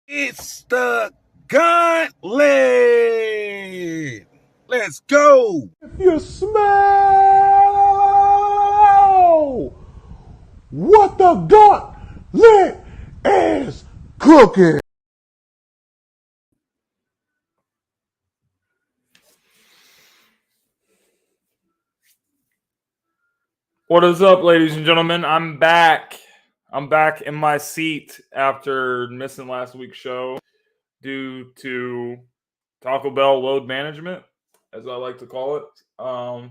It's the Gauntlet. Let's go. If you smell what the gauntlet is cooking. What is up, ladies and gentlemen? I'm back. I'm back in my seat after missing last week's show due to Taco Bell load management, as I like to call it.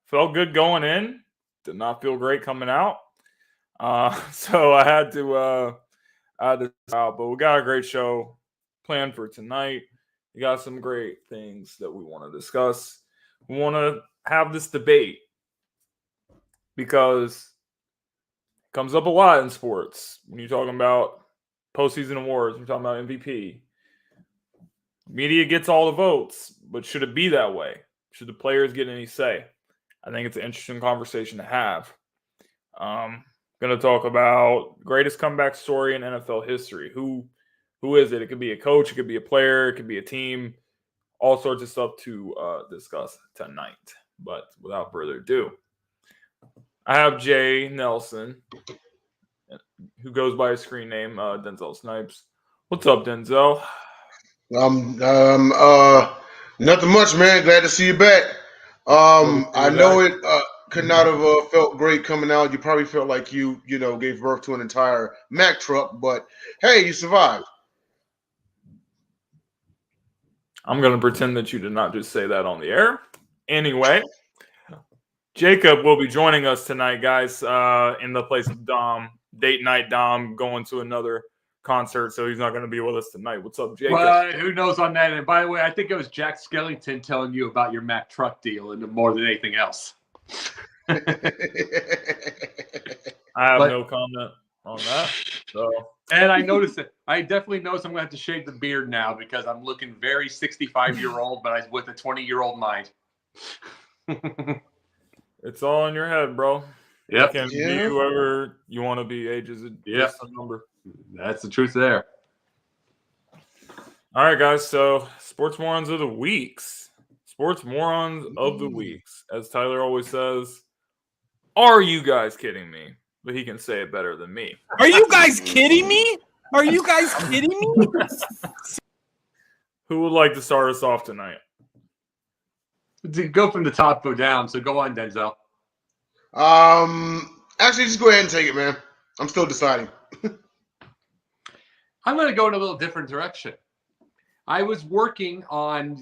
Felt good going in, did not feel great coming out. So I had to out, but we got a great show planned for tonight. We got some great things that we want to discuss. We want to have this debate because it comes up a lot in sports when you're talking about postseason awards, you're talking about MVP. Media gets all the votes, but should it be that way? Should the players get any say? I think it's an interesting conversation to have. Going to talk about greatest comeback story in NFL history. Who is it? It could be a coach, it could be a player, it could be a team. All sorts of stuff to discuss tonight. But without further ado, I have Jay Nelson, who goes by his screen name, Denzel Snipes. What's up, Denzel? Nothing much, man. Glad to see you back. I know it could not have felt great coming out. You probably felt like you gave birth to an entire Mack truck, but hey, you survived. I'm going to pretend that you did not just say that on the air. Anyway, Jacob will be joining us tonight, guys, in the place of Dom. Date night Dom going to another concert, so he's not going to be with us tonight. What's up, Jacob? Well, who knows on that? And by the way, I think it was Jack Skellington telling you about your Mack truck deal and more than anything else. I have no comment on that. So, and I noticed it. I definitely noticed I'm going to have to shave the beard now because I'm looking very 65-year-old, but I'm with a 20-year-old mind. It's all in your head, bro. Yep. You can be whoever you want to be. Age is just a number. That's the truth there. All right, guys. So, Sports Morons of the Weeks. Sports Morons of the Weeks. As Tyler always says, are you guys kidding me? But he can say it better than me. Are you guys kidding me? Are you guys kidding me? Who would like to start us off tonight? To go from the top, go down. So go on, Denzel. Actually, just go ahead and take it, man. I'm still deciding. I'm going to go in a little different direction. I was working on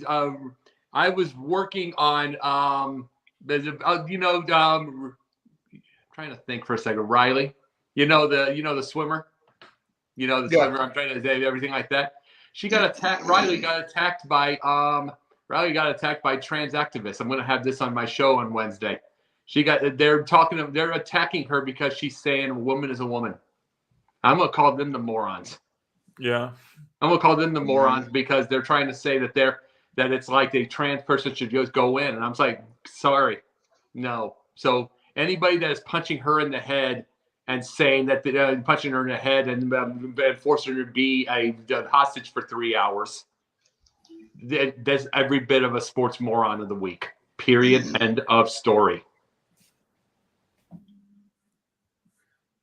trying to think for a second. Riley, the swimmer, swimmer. I'm trying to say everything like that. She got attacked. Riley got attacked by trans activists. I'm going to have this on my show on Wednesday. They're attacking her because she's saying a woman is a woman. I'm going to call them the morons. Yeah. I'm going to call them the morons because they're trying to say that it's like a trans person should just go in. And I'm like, sorry, no. So anybody that is punching her in the head and saying that punching her in the head and forcing her to be a hostage for 3 hours, that's every bit of a sports moron of the week. Period. End of story.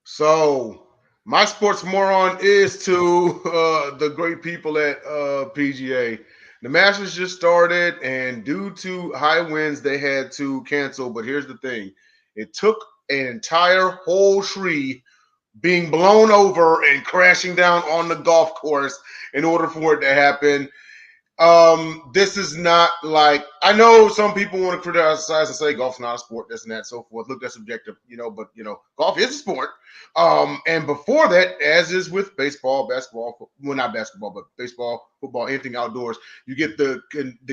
So my sports moron is to the great people at PGA. The Masters just started, and due to high winds, they had to cancel. But here's the thing. It took an entire whole tree being blown over and crashing down on the golf course in order for it to happen. This is not like, I know some people want to criticize and say golf's not a sport, this and that, and so forth. Look, that's subjective, but golf is a sport. And before that, as is with baseball, basketball, well, not basketball, but baseball, football, anything outdoors, you get the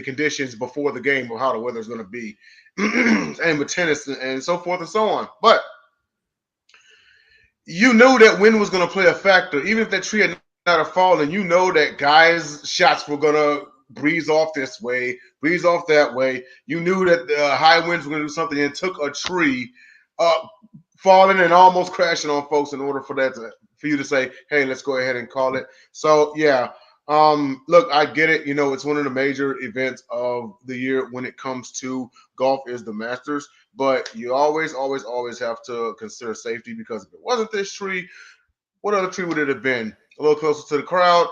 conditions before the game of how the weather's going to be, and with tennis and so forth and so on. But you knew that wind was going to play a factor, even if that tree had not have fallen. You know that guys' shots were going to breeze off this way, breeze off that way. You knew that the high winds were going to do something, and it took a tree falling and almost crashing on folks in order for for you to say, hey, let's go ahead and call it. So yeah. Look, I get it. It's one of the major events of the year when it comes to golf is the Masters, but you always have to consider safety, because if it wasn't this tree, what other tree would it have been? A little closer to the crowd,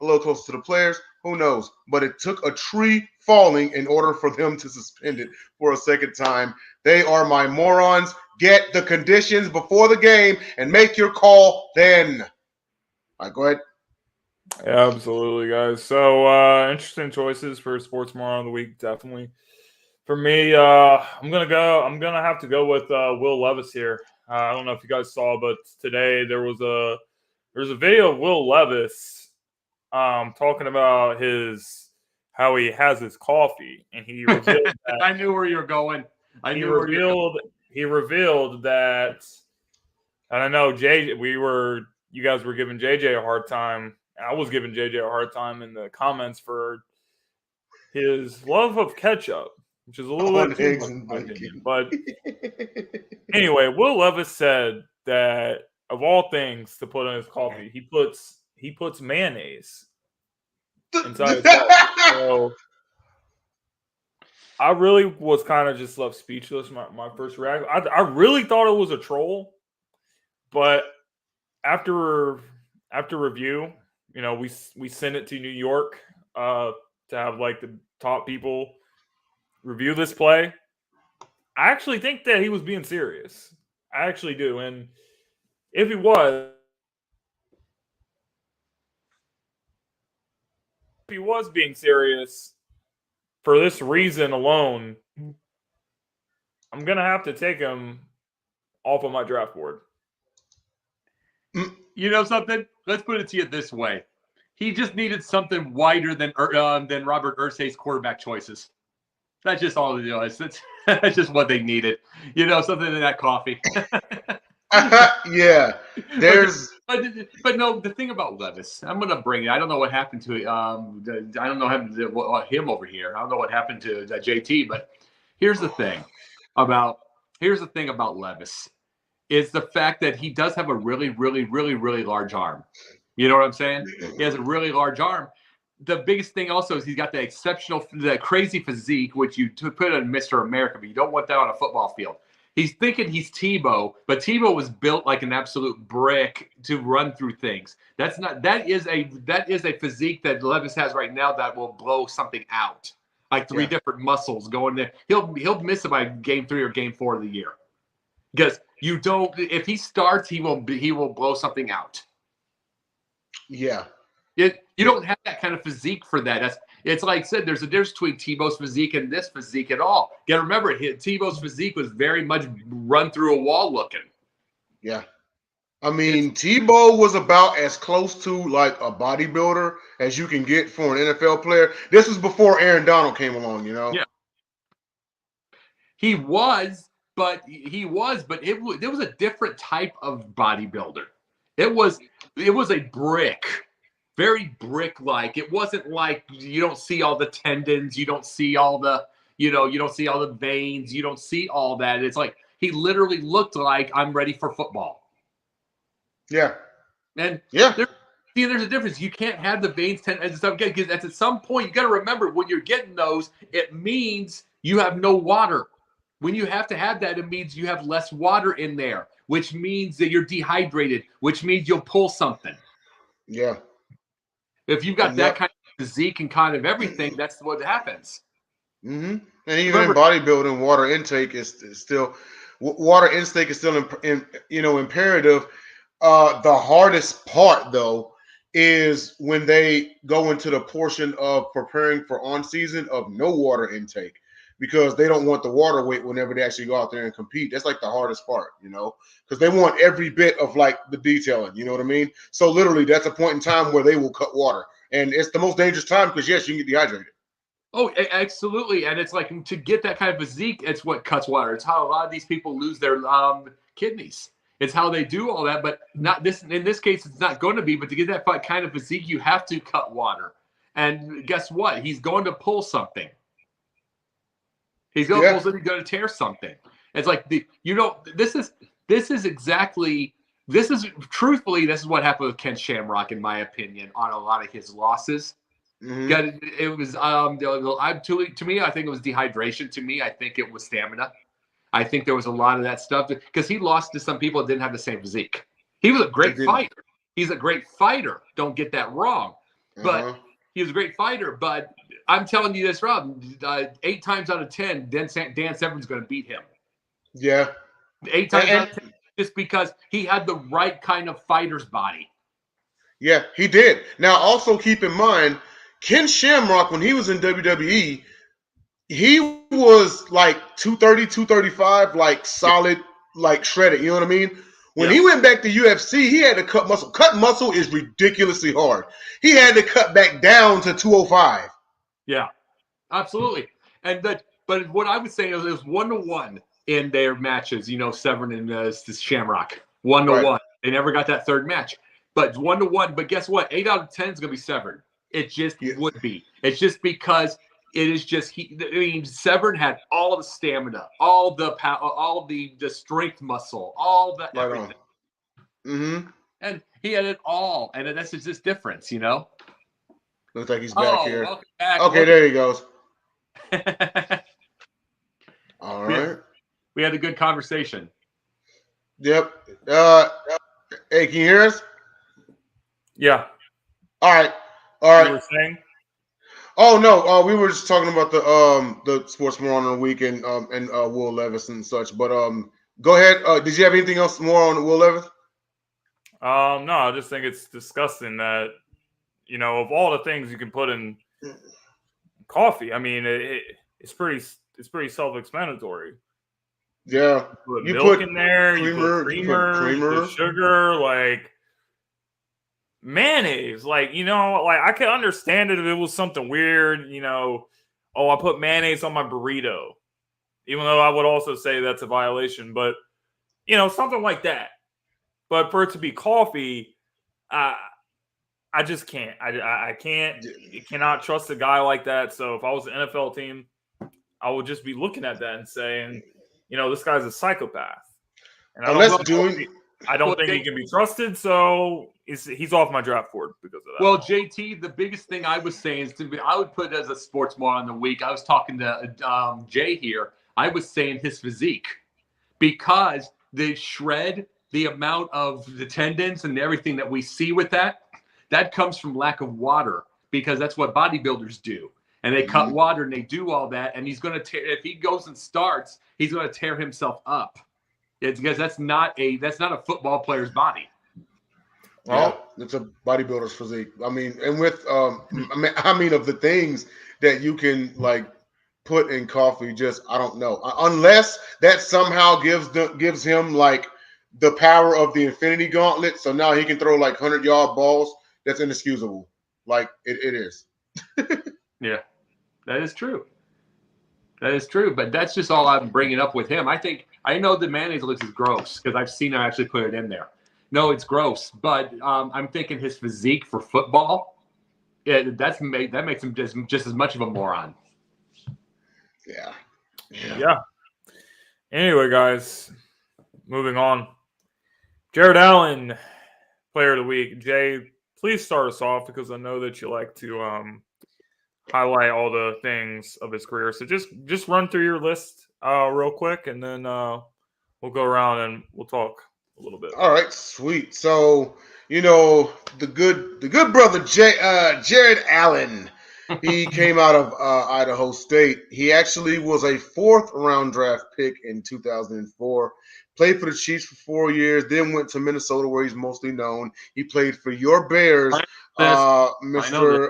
a little closer to the players, who knows? But it took a tree falling in order for them to suspend it for a second time. They are my morons. Get the conditions before the game and make your call then. All right, go ahead. Yeah, absolutely, guys. So interesting choices for sports moron of the week, definitely. For me, I'm gonna have to go with Will Levis here. I don't know if you guys saw, but today there was a video of Will Levis talking about how he has his coffee, and he revealed that I knew where you were going. He revealed that, and I know you guys were giving JJ a hard time. I was giving JJ a hard time in the comments for his love of ketchup, which is a little bit too much in my opinion. But anyway, Will Levis said that of all things to put in his coffee, he puts mayonnaise inside his coffee. So I really was kind of just left speechless. My first reaction, I really thought it was a troll, but after review, we sent it to New York to have like the top people review this play. I actually think that he was being serious. I actually do. And if he was being serious for this reason alone, I'm going to have to take him off of my draft board. You know something? Let's put it to you this way. He just needed something wider than Robert Irsay's quarterback choices. That's just all it is. That's just what they needed. Something in that coffee. Yeah. But no, the thing about Levis, I'm going to bring it. I don't know what happened to I don't know him over here. I don't know what happened to JT, but here's the thing about Levis. Is the fact that he does have a really, really, really, really large arm. You know what I'm saying? He has a really large arm. The biggest thing also is he's got the crazy physique, which you put on Mr. America, but you don't want that on a football field. He's thinking he's Tebow, but Tebow was built like an absolute brick to run through things. That is a physique that Levis has right now that will blow something out. Like three different muscles going there. He'll miss it by game 3 or game 4 of the year. Because if he starts, he will blow something out. Yeah. You don't have that kind of physique for that. It's like I said, there's a difference between Tebow's physique and this physique at all. You got to remember, Tebow's physique was very much run through a wall looking. Yeah. I mean, Tebow was about as close to like a bodybuilder as you can get for an NFL player. This was before Aaron Donald came along, Yeah. He was, but it was a different type of bodybuilder. It was a brick. Very brick-like. It wasn't like you don't see all the tendons, you don't see all the, you don't see all the veins, you don't see all that. It's like he literally looked like I'm ready for football. Yeah. And yeah, there's a difference. You can't have the veins, tendons, and stuff because at some point you got to remember when you're getting those, it means you have no water. When you have to have that, it means you have less water in there, which means that you're dehydrated, which means you'll pull something. Yeah. If you've got that kind of physique and kind of everything, that's what happens. Mm-hmm. And even in bodybuilding, water intake is still imperative. The hardest part, though, is when they go into the portion of preparing for on season of no water intake, because they don't want the water weight whenever they actually go out there and compete. That's like the hardest part, because they want every bit of like the detailing, you know what I mean? So literally that's a point in time where they will cut water, and it's the most dangerous time because yes, you can get dehydrated. Oh, absolutely. And it's like to get that kind of physique, it's what cuts water. It's how a lot of these people lose their kidneys. It's how they do all that, but not this. In this case, it's not going to be, but to get that kind of physique, you have to cut water. And guess what? He's going to pull something. He's going to pull something, he's going to tear something. It's like this is This is truthfully, this is what happened with Ken Shamrock, in my opinion, on a lot of his losses. It was to me, I think it was dehydration. To me, I think it was stamina. I think there was a lot of that stuff because he lost to some people that didn't have the same physique. He was a great fighter. He's a great fighter. Don't get that wrong. But he was a great fighter. But I'm telling you this, Rob, 8 times out of 10, Dan Severn's going to beat him. Yeah. 8 times out of 10, just because he had the right kind of fighter's body. Yeah, he did. Now, also keep in mind, Ken Shamrock, when he was in WWE, he was like 230, 235, like solid, like shredded. You know what I mean? When he went back to UFC, he had to cut muscle. Cut muscle is ridiculously hard. He had to cut back down to 205. Yeah, absolutely. But what I would say is it was 1-1 in their matches. Severn and Shamrock 1-1. They never got that third match, but 1-1. But guess what? 8 out of 10 is going to be Severn. It just would be. It's just because it is just Severn had all the stamina, all the power, all the strength muscle, all the everything. And he had it all, and that's just this difference, Looks like he's back here. Back. Okay, there he goes. All right. We had a good conversation. Yep. Hey, can you hear us? Yeah. All right. You were saying? Oh no, we were just talking about the Sports Moron on the week and Will Levis and such. But go ahead. Did you have anything else more on Will Levis? No, I just think it's disgusting that of all the things you can put in coffee, I mean it's pretty self-explanatory. Yeah, you put milk in there, creamer, sugar, like mayonnaise, like I could understand it if it was something weird, I put mayonnaise on my burrito, even though I would also say that's a violation, but something like that. But for it to be coffee, I just can't. I can't. You cannot trust a guy like that. So if I was an NFL team, I would just be looking at that and saying, this guy's a psychopath. And I don't think he can be trusted. So he's off my draft board because of that. Well, JT, the biggest thing I was saying is I would put it as a sports moron of the week. I was talking to Jay here. I was saying his physique because the shred, the amount of the tendons and everything that we see with that comes from lack of water because that's what bodybuilders do. And they cut water and they do all that. And he's going to tear, if he goes and starts, he's going to tear himself up. It's because that's not a football player's body. Well, it's a bodybuilder's physique. I mean, and with of the things that you can like put in coffee, I don't know, unless that somehow gives him like the power of the Infinity Gauntlet. So now he can throw like 100-yard balls. That's inexcusable. Like it is. Yeah, that is true. That is true. But that's just all I'm bringing up with him. I know the mayonnaise looks gross because I've seen him actually put it in there. No, it's gross. But I'm thinking his physique for football, that makes him just as much of a moron. Yeah. Anyway, guys, moving on. Jared Allen, player of the week. Jay, please start us off because I know that you like to highlight all the things of his career. So just run through your list real quick, and then we'll go around and we'll talk a little bit. All right, sweet. So the good brother Jared Allen. He came out of Idaho State. He actually was a 4th-round draft pick in 2004. Played for the Chiefs for 4 years, then went to Minnesota where he's mostly known. He played for your Bears, Mr.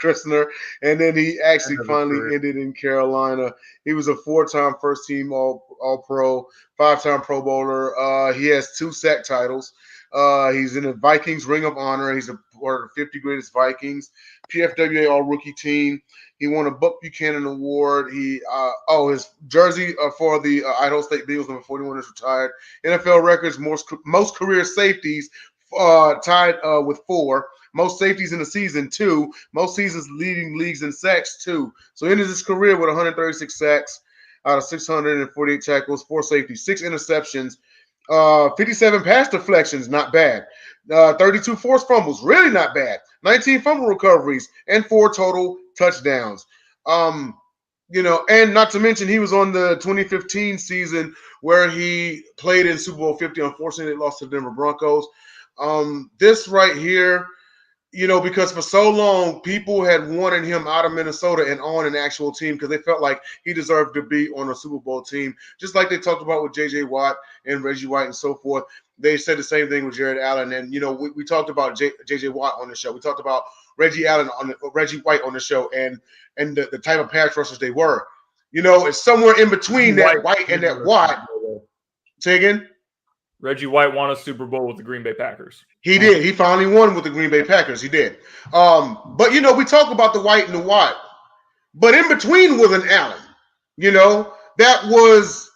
Christner, and then he actually finally ended in Carolina. He was a 4-time first-team All-Pro, 5-time Pro Bowler. He has 2 sack titles. He's in the Vikings Ring of Honor. He's part of the 50 Greatest Vikings, PFWA All-Rookie Team. He won a Buck Buchanan Award. His jersey for the Idaho State Beagles, number 41, is retired. NFL records, most career safeties, tied with 4. Most safeties in the season, 2. Most seasons leading leagues in sacks, 2. So he ended his career with 136 sacks out of 648 tackles, 4 safeties, 6 interceptions. 57 pass deflections, not bad. 32 forced fumbles, really not bad. 19 fumble recoveries and 4 total touchdowns. And not to mention he was on the 2015 season where he played in Super Bowl 50. Unfortunately, they lost to the Denver Broncos. This right here, because for so long people had wanted him out of Minnesota and on an actual team because they felt like he deserved to be on a Super Bowl team, just like they talked about with J.J. Watt and Reggie White and so forth. They said the same thing with Jared Allen, and we talked about J.J. Watt on the show. We talked about Reggie White on the show, and the type of pass rushers they were. It's somewhere in between that White and that Watt. Say again. Reggie White won a Super Bowl with the Green Bay Packers. He did. He finally won with the Green Bay Packers. He did. But we talk about the White and the Watt, but in between was an Allen. That was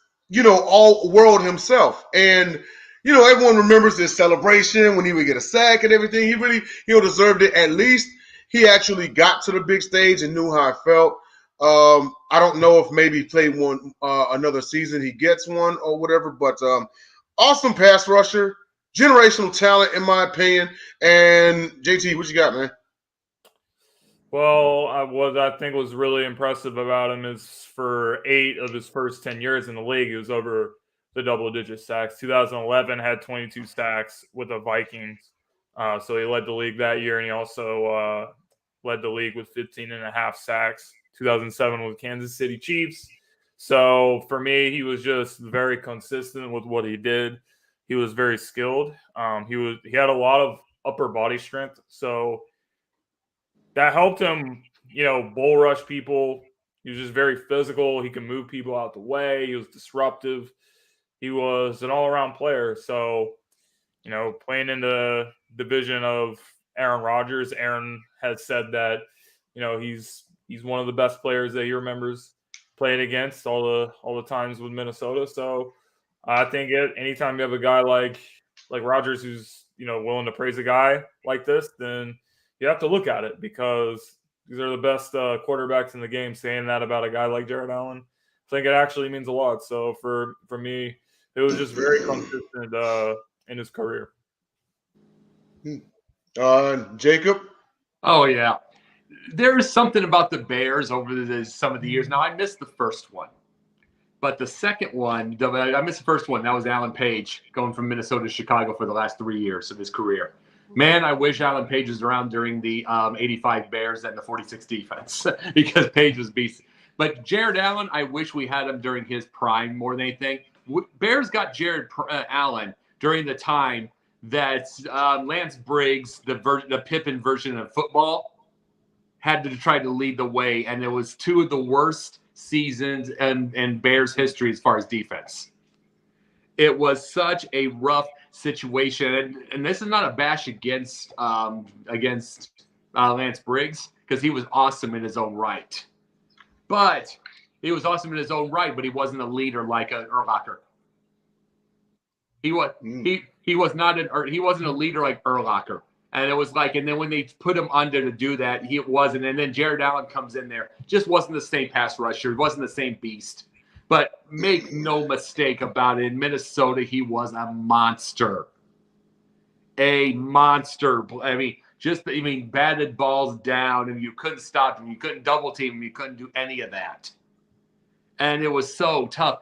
all world himself, and everyone remembers this celebration when he would get a sack and everything. He really deserved it. At least he actually got to the big stage and knew how it felt. I don't know if maybe he played one another season he gets one or whatever, but awesome pass rusher, generational talent in my opinion. And JT, what you got, man? Well, what I think was really impressive about him is for 8 of his first 10 years in the league, he was over the double-digit sacks. 2011 had 22 sacks with the Vikings. So he led the league that year, and he also led the league with 15.5 sacks. 2007 with Kansas City Chiefs. So for me, he was just very consistent with what he did. He was very skilled. He had a lot of upper body strength, so that helped him, bull rush people. He was just very physical. He could move people out the way. He was disruptive. He was an all-around player. So, playing in the division of Aaron Rodgers, Aaron has said that, he's one of the best players that he remembers playing against all the times with Minnesota. So I think anytime you have a guy like Rodgers who's willing to praise a guy like this, then you have to look at it because these are the best quarterbacks in the game. Saying that about a guy like Jared Allen, I think it actually means a lot. So for me, it was just very consistent in his career. Jacob? Oh, yeah. There is something about the Bears over some of the years. Now, I missed the first one. But the second one, I missed the first one. That was Alan Page going from Minnesota to Chicago for the last 3 years of his career. Man, I wish Alan Page was around during the 85 Bears and the 46 defense because Page was beast. But Jared Allen, I wish we had him during his prime more than anything. Bears got Jared Allen during the time that Lance Briggs, the Pippen version of football, had to try to lead the way, and it was 2 of the worst seasons in Bears history as far as defense. It was such a rough situation, and this is not a bash against Lance Briggs because he was awesome in his own right. But he was awesome in his own right, but he wasn't a leader like Urlacher. He wasn't a leader like Urlacher. And it was and then when they put him under to do that, he wasn't. And then Jared Allen comes in there, just wasn't the same pass rusher, wasn't the same beast. But make no mistake about it, in Minnesota, he was a monster. A monster. Batted balls down, and you couldn't stop him. You couldn't double team him. You couldn't do any of that. And it was so tough.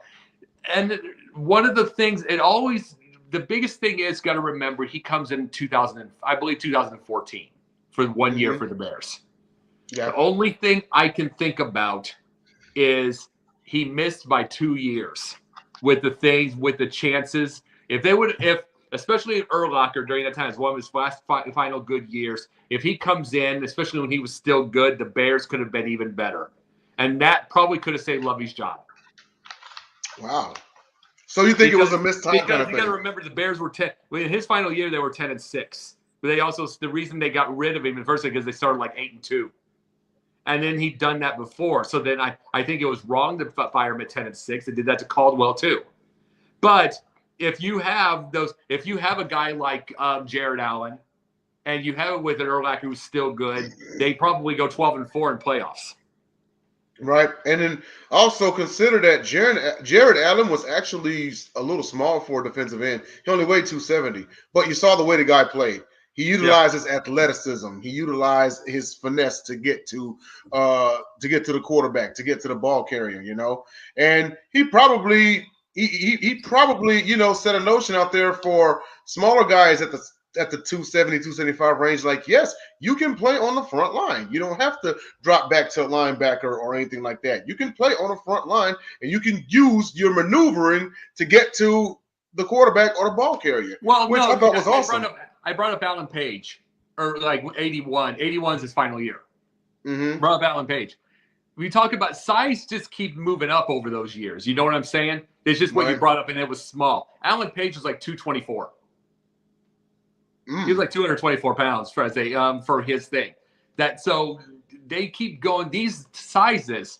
And one of the things, the biggest thing is, got to remember, he comes in 2014 for 1 year for the Bears. Yeah. The only thing I can think about is he missed by 2 years with the chances. Especially in Urlacher during that time, it's one of his last final good years. If he comes in, especially when he was still good, the Bears could have been even better. And that probably could have saved Lovey's job. Wow. So you think it was a missed time kind of thing? You got to remember the Bears were 10. In his final year, they were 10-6. But the reason they got rid of him in the first place because they started 8-2, and then he'd done that before. So then I think it was wrong to fire him at 10-6. They did that to Caldwell too. But if you have a guy like Jared Allen, and you have it with an Urlacher who's still good, they probably go 12-4 in playoffs. Right. And then also consider that Jared Allen was actually a little small for a defensive end. He only weighed 270. But you saw the way the guy played. He utilized his athleticism. He utilized his finesse to get to the quarterback, to get to the ball carrier, And he probably set a notion out there for smaller guys at the 270, 275 range. Like, yes, you can play on the front line. You don't have to drop back to a linebacker or anything like that. You can play on the front line, and you can use your maneuvering to get to the quarterback or the ball carrier. Well, which I thought was awesome. I brought up Alan Page, or like 81. 81 is his final year. Mm-hmm. Brought up Alan Page. We talk about size just keep moving up over those years. You know what I'm saying? It's just what you brought up, and it was small. Alan Page was like 224. He was like 224 pounds for his thing. So they keep going. These sizes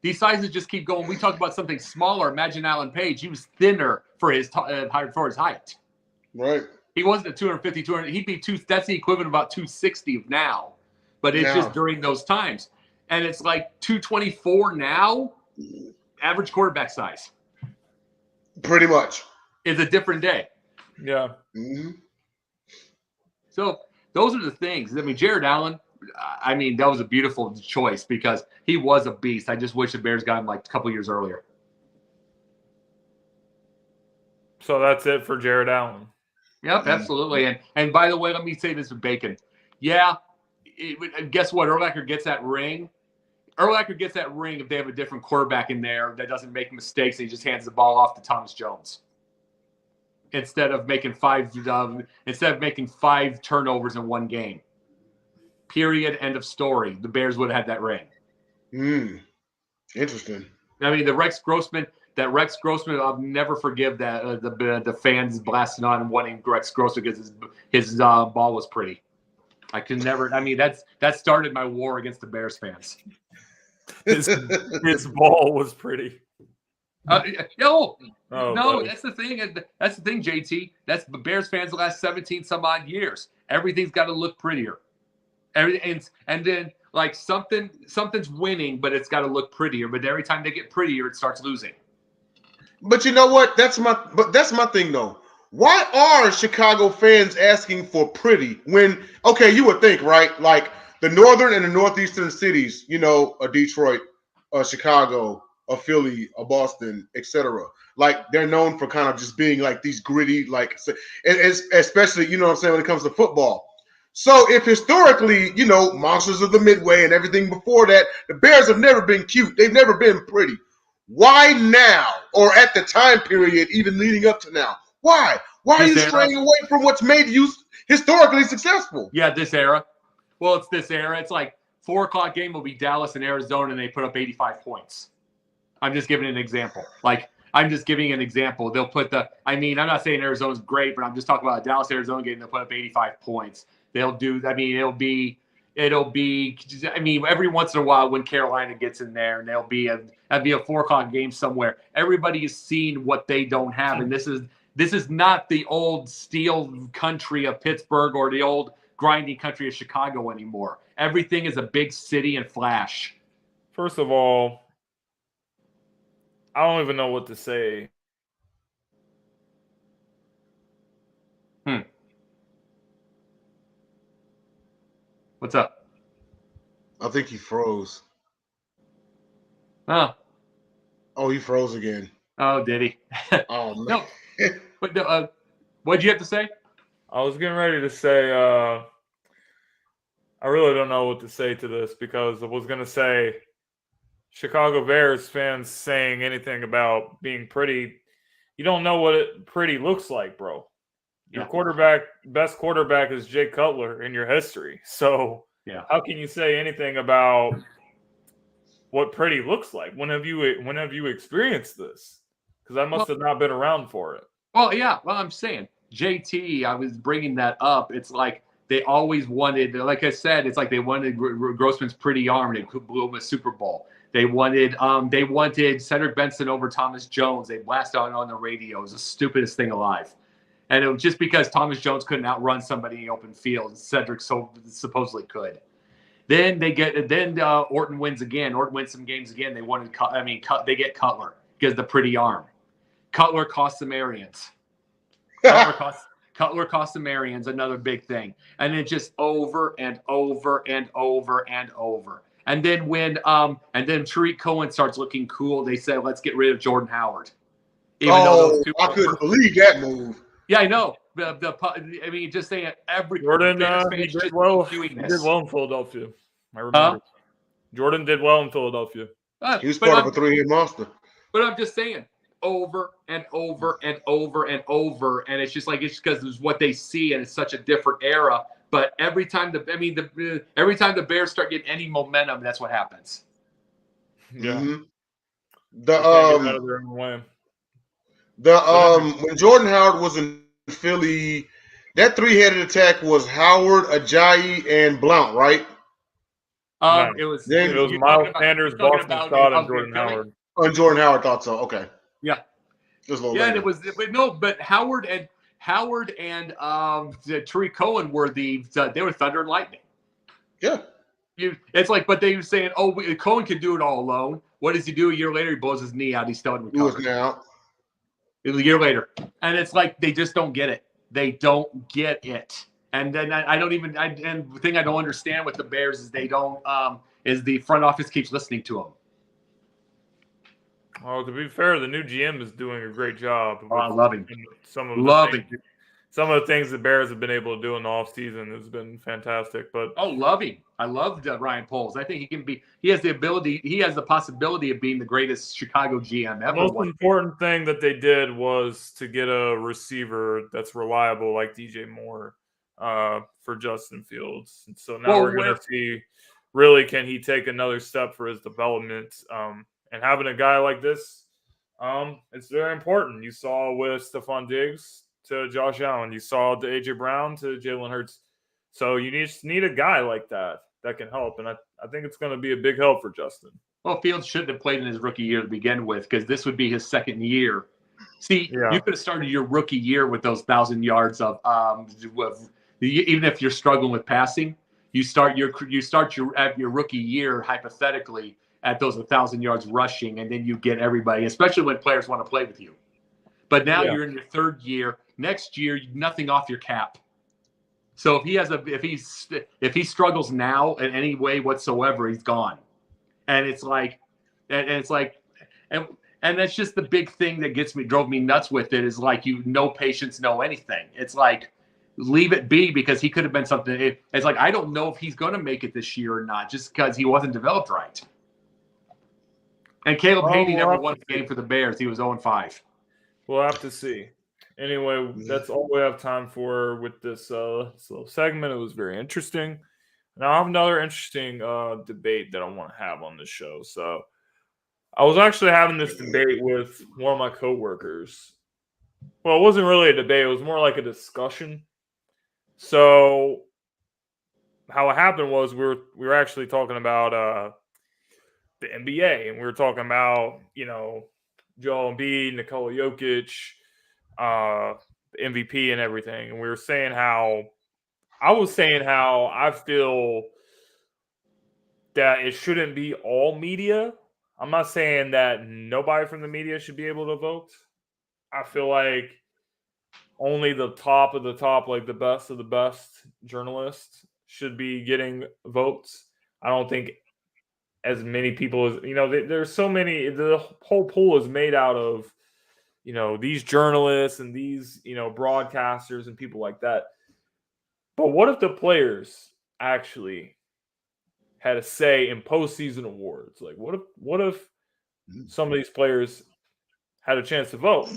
just keep going. We talk about something smaller. Imagine Alan Page. He was thinner for his height. Right. He wasn't at 250, 200. He'd be that's the equivalent of about 260 of now. But it's just during those times. And it's like 224 now, average quarterback size. Pretty much. Is a different day. Yeah. Mm-hmm. So those are the things. I mean, Jared Allen, that was a beautiful choice because he was a beast. I just wish the Bears got him like a couple years earlier. So that's it for Jared Allen. Yep, absolutely. And by the way, let me say this with Bacon. Yeah, guess what? Urlacher gets that ring. Urlacher gets that ring if they have a different quarterback in there that doesn't make mistakes and he just hands the ball off to Thomas Jones. Instead of making five turnovers in one game. Period. End of story. The Bears would have had that ring. Interesting. I mean, the Rex Grossman, I'll never forgive that the fans blasting on and wanting Rex Grossman because his ball was pretty. I could never. I mean, that started my war against the Bears fans. His ball was pretty. No, buddy. that's the thing. That's the thing, JT. That's the Bears fans the last 17 some odd years. Everything's got to look prettier. And then like something's winning, but it's got to look prettier. But every time they get prettier, it starts losing. But you know what? That's my thing though. Why are Chicago fans asking for pretty when you would think, right? Like the northern and the northeastern cities, a Detroit, a Chicago, a Philly, a Boston, etc. Like they're known for kind of just being like these gritty, like, especially when it comes to football. So if historically, monsters of the Midway and everything before that, the Bears have never been cute. They've never been pretty. Why now, or at the time period, even leading up to now? Why? Why are you straying away from what's made you historically successful? Yeah, this era. Well, it's this era. It's like 4:00 game will be Dallas and Arizona, and they put up 85 points. I'm just giving an example. They'll put I'm not saying Arizona's great, but I'm just talking about a Dallas-Arizona game. They'll put up 85 points. They'll do, it'll be, every once in a while when Carolina gets in there and that'll be a 4:00 game somewhere. Everybody is seeing what they don't have. And this is not the old steel country of Pittsburgh or the old grinding country of Chicago anymore. Everything is a big city and flash. First of all, I don't even know what to say. What's up? I think he froze. Oh, he froze again. Oh, did he? Oh, man. No. But what'd you have to say? I was getting ready to say, I really don't know what to say to this because I was going to say Chicago Bears fans saying anything about being pretty. You don't know what pretty looks like, bro. Your best quarterback is Jay Cutler in your history. So how can you say anything about what pretty looks like? When have you experienced this? Because I must have not been around for it. Well, yeah. Well, I'm saying JT. I was bringing that up. It's like they always wanted. Like I said, it's like they wanted Grossman's pretty arm. They blew him a Super Bowl. They wanted Cedric Benson over Thomas Jones. They blasted out on the radio. It was the stupidest thing alive. And it was just because Thomas Jones couldn't outrun somebody in the open field. Cedric supposedly could. Then Orton wins again. Orton wins some games again. They wanted, they get Cutler because the pretty arm. Cutler costs the Marians. Cutler costs the Marians, another big thing. And then just over and over and over and over. And then when Tariq Cohen starts looking cool, they say, let's get rid of Jordan Howard. Even though those two I couldn't believe that move. Yeah, I know. Just saying every Jordan he did well. He did well in Philadelphia. I remember. Jordan did well in Philadelphia. He was part of a three-hit monster. But I'm just saying, over and over and over and over, and it's just because it's what they see, and it's such a different era. But every time the Bears start getting any momentum, that's what happens. Yeah. Mm-hmm. When Jordan Howard was in Philly, that three-headed attack was Howard, Ajayi, and Blount, right? It was Miles Sanders, Boston Scott, and Jordan Howard. Oh, and Jordan Howard thought so. Okay. Yeah. Just a little later. And but Howard and Tariq Cohen were they were thunder and lightning. Yeah. It's like, but they were saying, Cohen can do it all alone. What does he do? A year later, he blows his knee out. He's still in recovery. A year later, and it's like they just don't get it. They don't get it. And then and the thing I don't understand with the Bears is they don't is the front office keeps listening to them. Well, to be fair, the new GM is doing a great job. I love him. Some of the things the Bears have been able to do in the offseason has been fantastic. But love him. I love Ryan Poles. I think he has the possibility of being the greatest Chicago GM ever. The most important thing that they did was to get a receiver that's reliable like DJ Moore for Justin Fields. And so now we're going to see, really, can he take another step for his development? And having a guy like this, it's very important. You saw with Stephon Diggs to Josh Allen. You saw the A.J. Brown to Jalen Hurts. So you just need a guy like that can help. And I think it's going to be a big help for Justin. Well, Fields shouldn't have played in his rookie year to begin with because this would be his second year. See, you could have started your rookie year with those 1,000 yards of even if you're struggling with passing, you start your rookie year hypothetically at those 1,000 yards rushing, and then you get everybody, especially when players want to play with you. But now you're in your third year. Next year, nothing off your cap. So if he struggles now in any way whatsoever, he's gone. And it's like, and that's just the big thing that drove me nuts with it is like no patience, no anything. It's like leave it be because he could have been something. It's like I don't know if he's going to make it this year or not, just because he wasn't developed right. And Caleb Haney never won the game for the Bears. He was 0-5. We'll have to see. Anyway, that's all we have time for with this little segment. It was very interesting. Now I have another interesting debate that I want to have on this show. So I was actually having this debate with one of my coworkers. Well, it wasn't really a debate. It was more like a discussion. So how it happened was we were actually talking about the NBA, and we were talking about, Joel Embiid, Nikola Jokic, the MVP and everything. And we were saying how I feel that it shouldn't be all media. I'm not saying that nobody from the media should be able to vote. I feel like only the top of the top, like the best of the best journalists should be getting votes. I don't think as many people as, there's so many, the whole pool is made out of, these journalists and these, broadcasters and people like that. But what if the players actually had a say in postseason awards? Like, what if some of these players had a chance to vote?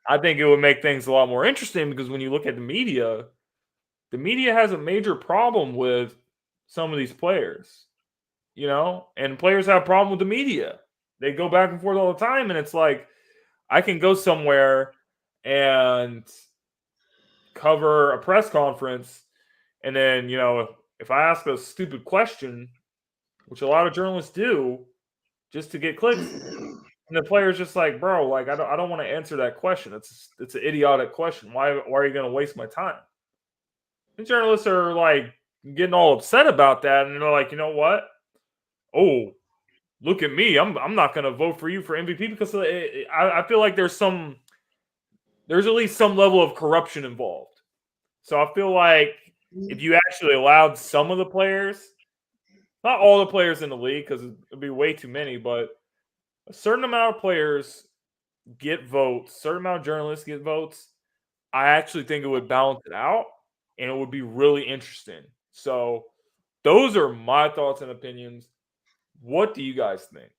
I think it would make things a lot more interesting because when you look at the media has a major problem with some of these players, and players have a problem with the media. They go back and forth all the time, and it's like, I can go somewhere and cover a press conference, and then, if I ask a stupid question, which a lot of journalists do, just to get clicks, and the player's just like, bro, like, I don't want to answer that question. It's an idiotic question. Why are you going to waste my time? And journalists are like getting all upset about that, and they're like, you know what? Oh, look at me. I'm not going to vote for you for MVP because I feel like there's at least some level of corruption involved. So I feel like if you actually allowed some of the players, not all the players in the league because it'd be way too many, but a certain amount of players get votes, certain amount of journalists get votes, I actually think it would balance it out and it would be really interesting. So those are my thoughts and opinions. What do you guys think?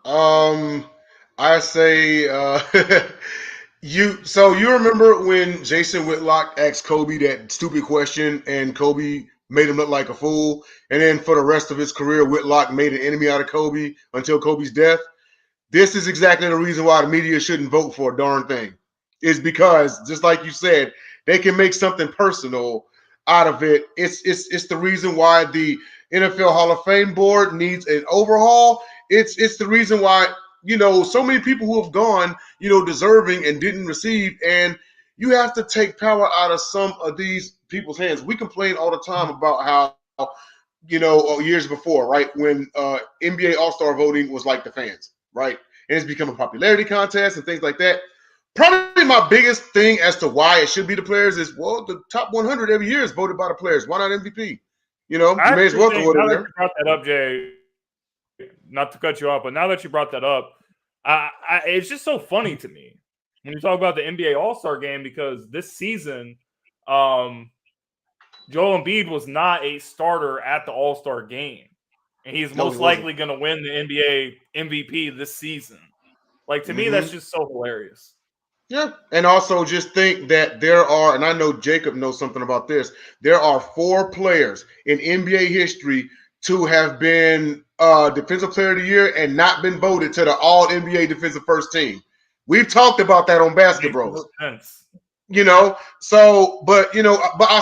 I say you remember when Jason Whitlock asked Kobe that stupid question and Kobe made him look like a fool, and then for the rest of his career Whitlock made an enemy out of Kobe until Kobe's death? This is exactly the reason why the media shouldn't vote for a darn thing. Is because, just like you said, they can make something personal out of it. It's the reason why the NFL Hall of Fame board needs an overhaul. It's the reason why, so many people who have gone, deserving and didn't receive, and you have to take power out of some of these people's hands. We complain all the time about how, years before, right, when NBA All-Star voting was like the fans, right? And it's become a popularity contest and things like that. Probably my biggest thing as to why it should be the players is, well, the top 100 every year is voted by the players. Why not MVP? You may as well throw it in there. You brought that up, Jay, not to cut you off, but now that you brought that up, it's just so funny to me when you talk about the NBA All-Star game, because this season, Joel Embiid was not a starter at the All-Star game, and he's most likely going to win the NBA MVP this season. Like, to me, that's just so hilarious. Yeah, and also just think that there are, and I know Jacob knows something about this, there are 4 players in NBA history to have been Defensive Player of the Year and not been voted to the All-NBA Defensive First Team. We've talked about that on Basketball. But I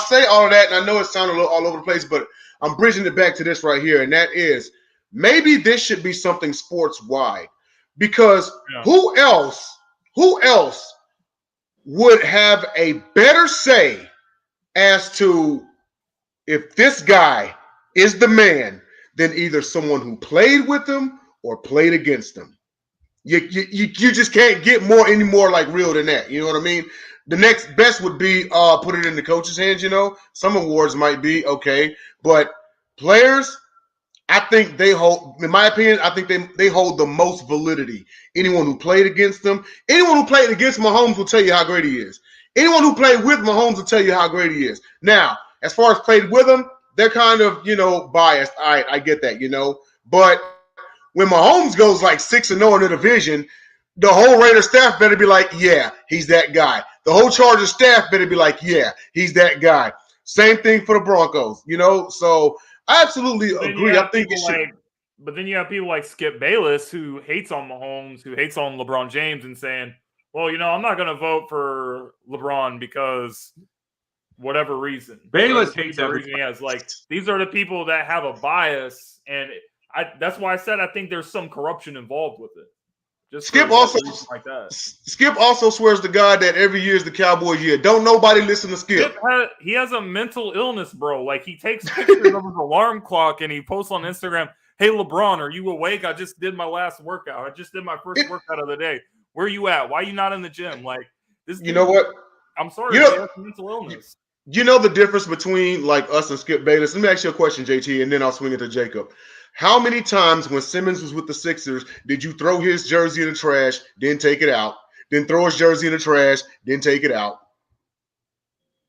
say all of that, and I know it sounded a little all over the place, but I'm bridging it back to this right here, and that is maybe this should be something sports-wide, because who else would have a better say as to if this guy is the man than either someone who played with him or played against him? You just can't get any more like real than that. You know what I mean? The next best would be put it in the coach's hands. Some awards might be okay, but players, I think they hold, in my opinion, I think they hold the most validity. Anyone who played against them, anyone who played against Mahomes will tell you how great he is. Anyone who played with Mahomes will tell you how great he is. Now, as far as played with him, they're kind of, biased. All right, I get that, But when Mahomes goes like 6-0 in the division, the whole Raider staff better be like, yeah, he's that guy. The whole Chargers staff better be like, yeah, he's that guy. Same thing for the Broncos, So I absolutely agree. I think it should. But then you have people like Skip Bayless who hates on Mahomes, who hates on LeBron James, and saying, well, I'm not going to vote for LeBron because whatever reason. Bayless hates everything. He has. Like, these are the people that have a bias, and that's why I said I think there's some corruption involved with it. Just Skip also swears to God that every year is the Cowboys' year. Don't nobody listen to Skip. He has a mental illness, bro. Like, he takes pictures of his alarm clock and he posts on Instagram, hey, LeBron, are you awake? I just did my last workout. I just did my first workout of the day. Where are you at? Why are you not in the gym? Like, this. You know what? I'm sorry. He has mental illness. You know the difference between like us and Skip Bayless? Let me ask you a question, JT, and then I'll swing it to Jacob. How many times when Simmons was with the Sixers did you throw his jersey in the trash, then take it out, then throw his jersey in the trash, then take it out?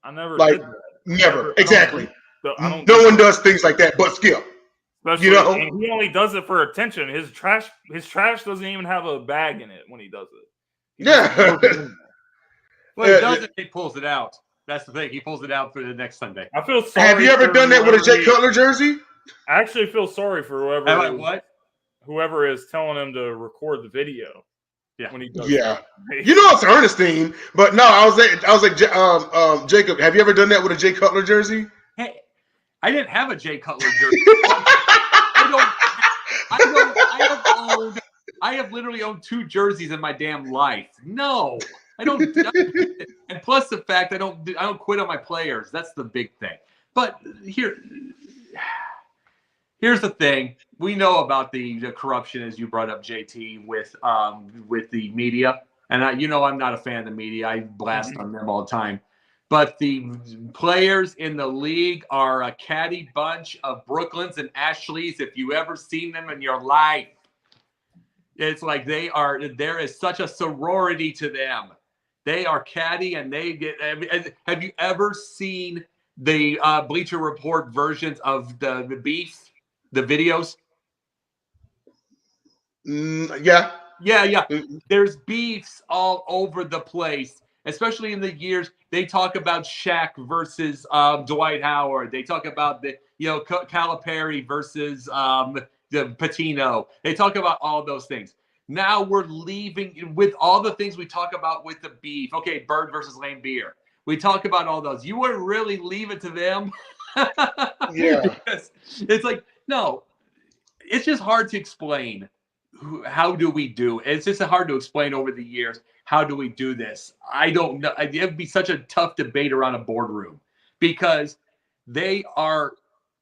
I never did that. Never. Exactly. No one does things like that but Skip. Especially, and he only does it for attention. His trash doesn't even have a bag in it when he does it. Well, he does it, he pulls it out. That's the thing. He pulls it out for the next Sunday. I feel sorry. Have you ever done that with a Jay Cutler jersey? I actually feel sorry for whoever is telling him to record the video. Yeah. When he does that. It's Ernestine, but no, I was like, Jacob, have you ever done that with a Jay Cutler jersey? Hey, I didn't have a Jay Cutler jersey. I have literally owned 2 jerseys in my damn life. No, I don't. And plus the fact I don't quit on my players. That's the big thing. But here's the thing. We know about the corruption, as you brought up, JT, with the media. And I'm not a fan of the media. I blast on them all the time. But the players in the league are a catty bunch of Brooklyns and Ashleys. If you ever seen them in your life, it's like there is such a sorority to them. They are catty, and they get. Have you ever seen the Bleacher Report versions of the beef, the videos? Yeah. Yeah. There's beefs all over the place, especially in the years. They talk about Shaq versus Dwight Howard. They talk about the Calipari versus the Patino. They talk about all those things. Now we're leaving with all the things we talk about with the beef. Okay, Bird versus Lane Beer. We talk about all those. You would really leave it to them? Yeah. It's like, no, it's just hard to explain. How do we do it? It's just hard to explain over the years. How do we do this? I don't know. It would be such a tough debate around a boardroom because they are.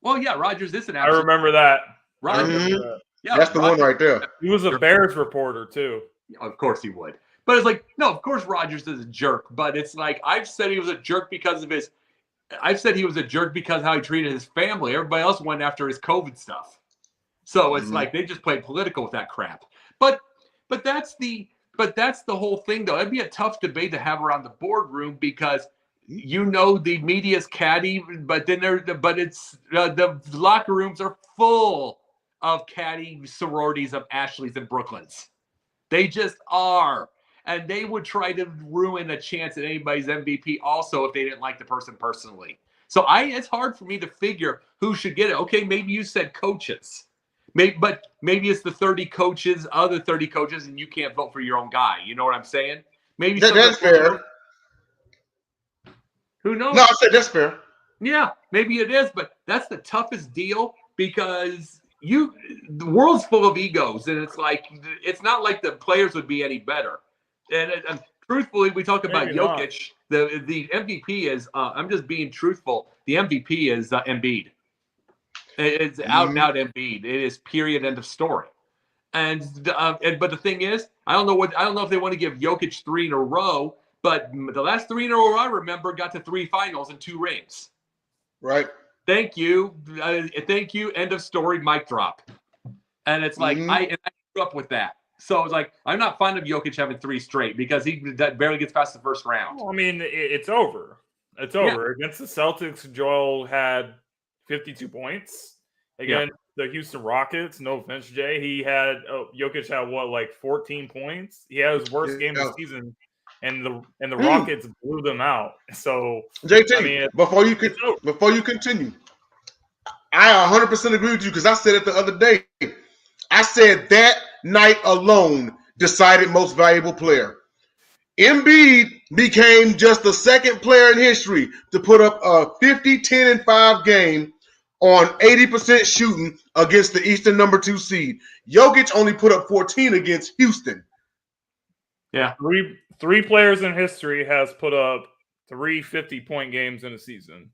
Well, yeah, Rogers is an. I remember that. Rogers, yeah, that's the one right there. He was a Bears reporter too. Of course he would. But it's like, no, of course Rogers is a jerk. But it's like I've said he was a jerk because of his. I've said he was a jerk because how he treated his family. Everybody else went after his COVID stuff. So it's like they just played political with that crap. But that's the whole thing, though. It'd be a tough debate to have around the boardroom because the media's catty, but then the locker rooms are full of catty sororities of Ashleys and Brooklyns. They just are. And they would try to ruin a chance at anybody's MVP also if they didn't like the person personally. So it's hard for me to figure who should get it. Okay, maybe you said coaches. But maybe it's the 30 coaches, other 30 coaches, and you can't vote for your own guy. You know what I'm saying? Maybe that's fair. Who knows? No, I said that's fair. Yeah, maybe it is, but that's the toughest deal because the world's full of egos, and it's not like the players would be any better. And truthfully, we talk about Maybe Jokic. The MVP is. I'm just being truthful. The MVP is Embiid. It's out and out Embiid. It is period, end of story. But the thing is, I don't know if they want to give Jokic 3 in a row, but the last 3 in a row I remember got to 3 finals and 2 rings. Right. Thank you. End of story. Mic drop. And it's like I grew up with that. So it's like I'm not fond of Jokic having 3 straight because he barely gets past the first round. Well, I mean, it's over. It's over. Yeah. Against the Celtics, Joel had 52 points. Against the Houston Rockets, no offense, Jay, Jokic had 14 points. He had his worst game of the season, and the Rockets blew them out. So JT, I mean, before you continue, I 100% agree with you because I said it the other day. I said that night alone decided most valuable player. Embiid became just the second player in history to put up a 50, 10, and 5 game on 80% shooting against the Eastern number 2 seed. Jokic only put up 14 against Houston. Yeah. Three players in history has put up 3 50-point games in a season.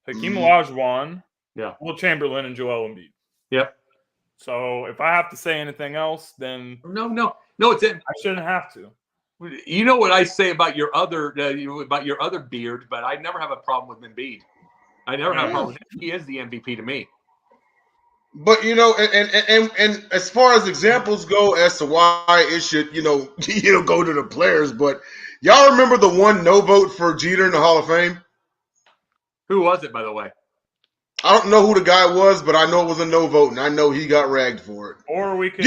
Hakeem Olajuwon, Will Chamberlain, and Joel Embiid. Yep. So if I have to say anything else, then no, it's it. I shouldn't have to. You know what I say about your other beard, but I never have a problem with Embiid. I never have a problem with him. He is the MVP to me. But and as far as examples go as to why it should go to the players, but y'all remember the one no vote for Jeter in the Hall of Fame? Who was it, by the way? I don't know who the guy was, but I know it was a no vote, and I know he got ragged for it. Or we could,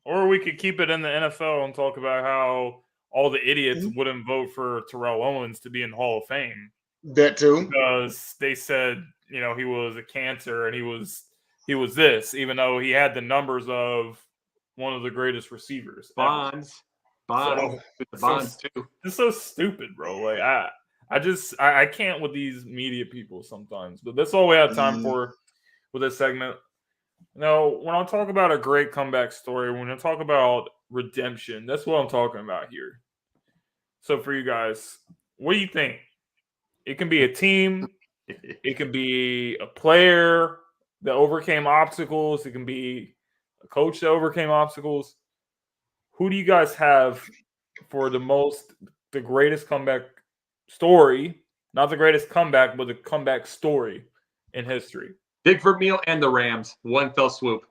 Or we could keep it in the NFL and talk about how all the idiots wouldn't vote for Terrell Owens to be in the Hall of Fame. That too, because they said he was a cancer and he was this, even though he had the numbers of one of the greatest receivers. Bonds too. It's so stupid, bro. Like I can't with these media people sometimes. But that's all we have time for with this segment. Now, when I talk about a great comeback story, when I talk about redemption, that's what I'm talking about here. So for you guys, what do you think? It can be a team, It can be a player that overcame obstacles. It can be a coach that overcame obstacles. Who do you guys have for the greatest comeback story? Not the greatest comeback, but the comeback story in history. Dick Vermeil and the Rams, one fell swoop.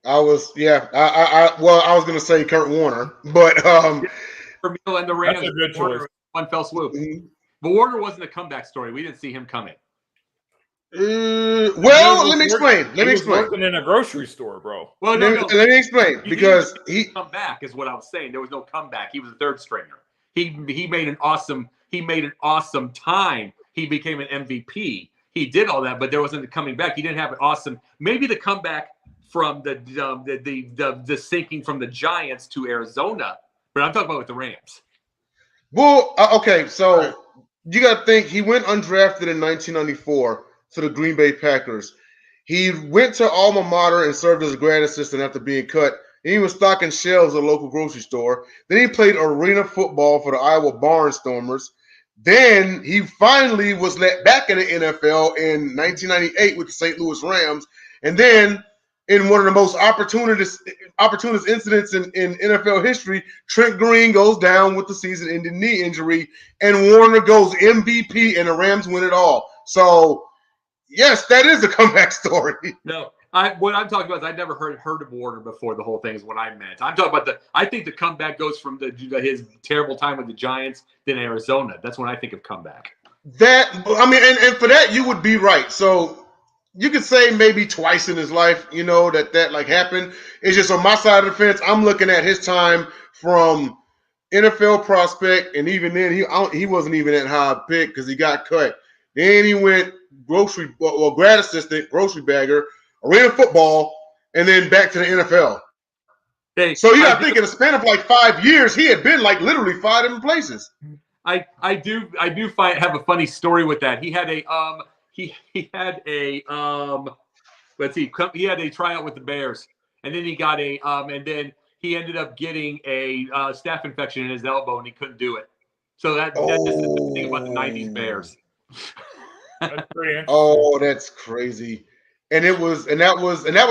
I was going to say Kurt Warner, but Vermeil and the Rams, That's a good Warner, choice. one fell swoop. Mhm. But Warner wasn't a comeback story. We didn't see him coming. Let me explain. He was working in a grocery store, bro. Well, Let me explain because he come back is what I was saying. There was no comeback. He was a third stringer. He made an awesome time. He became an MVP. He did all that, but there wasn't a coming back. He didn't have an awesome. Maybe the comeback from the sinking from the Giants to Arizona, but I'm talking about with the Rams. Well, okay, so you got to think he went undrafted in 1994 to the Green Bay Packers. He went to alma mater and served as a grad assistant after being cut. And he was stocking shelves at a local grocery store. Then he played arena football for the Iowa Barnstormers. Then he finally was let back in the NFL in 1998 with the St. Louis Rams. And then in one of the most opportunist incidents in NFL history, Trent Green goes down with the season-ending knee injury, and Warner goes MVP, and the Rams win it all. So, yes, that is a comeback story. No, what I'm talking about is I never heard of Warner before. The whole thing is what I meant. I'm talking about I think the comeback goes from his terrible time with the Giants, then Arizona. That's when I think of comeback. And for that, you would be right. So you could say maybe twice in his life, that like happened. It's just on my side of the fence. I'm looking at his time from NFL prospect, and even then, he wasn't even that high pick because he got cut. Then he went grad assistant, grocery bagger, arena football, and then back to the NFL. So you got to think in a span of like 5 years, he had been like literally 5 different places. I do have a funny story with that. He had a he had a tryout with the Bears, and then he got and then he ended up getting a staph infection in his elbow, and he couldn't do it. So that's just the thing about the '90s Bears. That's pretty interesting. Oh, that's crazy. And that was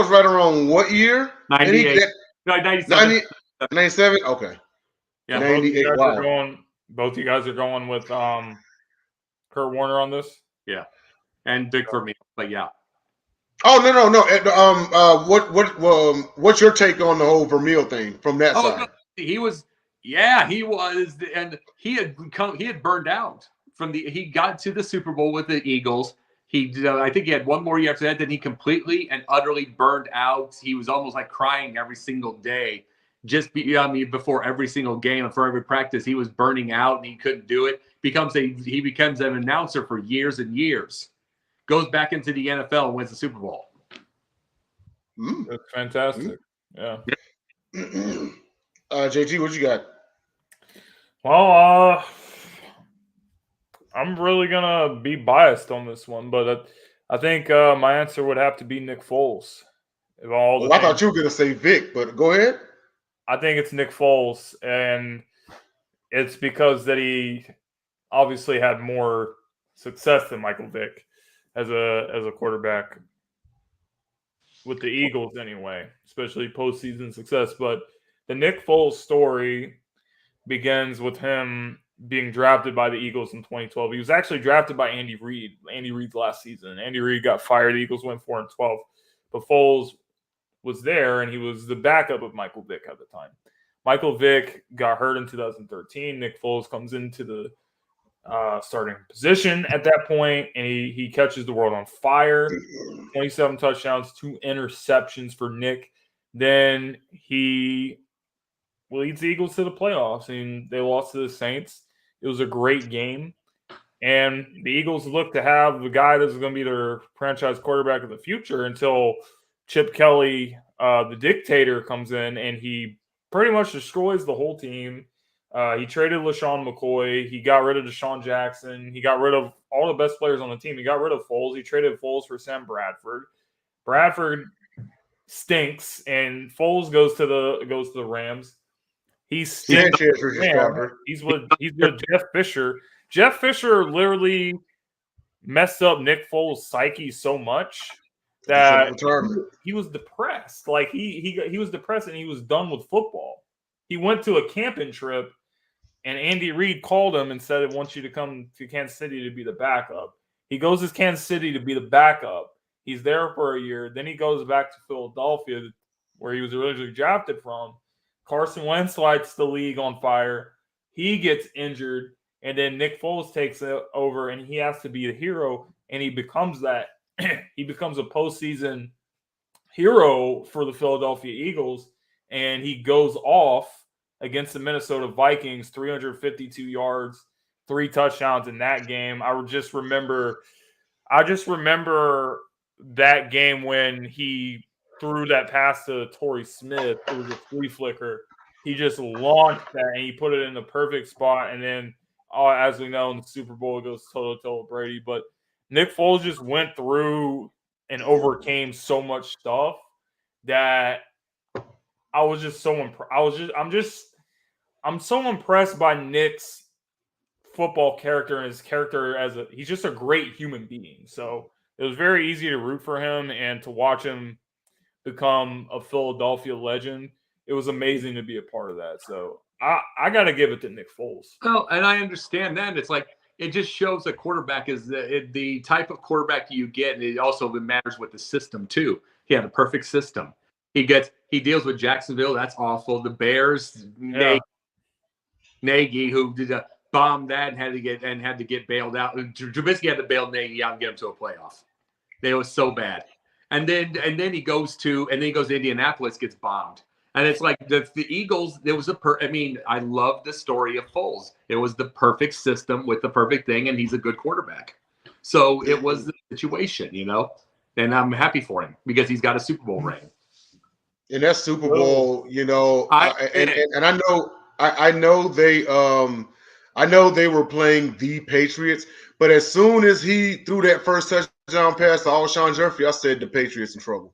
right around what year? 98. No, 97. 97? Okay. Yeah, 98. Both you guys are going with Kurt Warner on this? Yeah. And Dick Vermeil, but yeah. Oh no. What's your take on the whole Vermeil thing from that side? No, he was, and he had burned out he got to the Super Bowl with the Eagles. I think he had one more year after that. Then he completely and utterly burned out. He was almost like crying every single day. Before every single game and for every practice, he was burning out and he couldn't do it. He becomes an announcer for years and years. Goes back into the NFL and wins the Super Bowl. That's fantastic. Yeah. JT, what you got? Well, I'm really gonna be biased on this one, but I think my answer would have to be Nick Foles. I thought you were gonna say Vic, but go ahead. I think it's Nick Foles, and it's because that he obviously had more success than Michael Vick as a quarterback with the Eagles anyway, especially postseason success. But the Nick Foles story begins with him being drafted by the Eagles in 2012. He was actually drafted by Andy Reid. Andy Reid's last season. Andy Reid got fired. The Eagles went 4-12. But Foles was there, and he was the backup of Michael Vick at the time. Michael Vick got hurt in 2013. Nick Foles comes into the starting position at that point, and he catches the world on fire. 27 touchdowns, 2 interceptions for Nick. Then he leads the Eagles to the playoffs, and they lost to the Saints. It was a great game, and the Eagles look to have the guy that's going to be their franchise quarterback of the future until Chip Kelly, the dictator, comes in, and he pretty much destroys the whole team. He traded LaShawn McCoy. He got rid of Deshaun Jackson. He got rid of all the best players on the team. He got rid of Foles. He traded Foles for Sam Bradford. Bradford stinks, and Foles goes to the Rams. He's with Jeff Fisher. Jeff Fisher literally messed up Nick Foles' psyche so much that Retirement. he was depressed. Like he was depressed and he was done with football. He went to a camping trip and Andy Reid called him and said, "I want you to come to Kansas City to be the backup." He goes to Kansas City to be the backup. He's there for a year. Then he goes back to Philadelphia, where he was originally drafted from. Carson Wentz lights the league on fire. He gets injured. And then Nick Foles takes it over, and he has to be a hero, and he becomes that. He becomes a postseason hero for the Philadelphia Eagles, and he goes off against the Minnesota Vikings, 352 yards, 3 touchdowns in that game. I just remember that game when he threw that pass to Torrey Smith. It was a flea flicker. He just launched that, and he put it in the perfect spot, and then as we know, in the Super Bowl, it goes toe-to-toe with Brady. But Nick Foles just went through and overcame so much stuff that I was just so I'm so impressed by Nick's football character and his character he's just a great human being. So it was very easy to root for him and to watch him become a Philadelphia legend. It was amazing to be a part of that. So I got to give it to Nick Foles. Oh, and I understand that. It's like it just shows a quarterback is the type of quarterback you get, and it also matters with the system too. He had a perfect system. He deals with Jacksonville. That's awful. The Bears, Nagy, who did bomb that and had to get bailed out. Trubisky had to bail Nagy out and get him to a playoff. They was so bad. And then he goes to Indianapolis, gets bombed. And it's like the Eagles, there was I love the story of Foles. It was the perfect system with the perfect thing, and he's a good quarterback. So it was the situation, and I'm happy for him because he's got a Super Bowl ring. In that Super Bowl, I know they were playing the Patriots, but as soon as he threw that first touchdown pass to Alshon Jeffrey, I said the Patriots in trouble.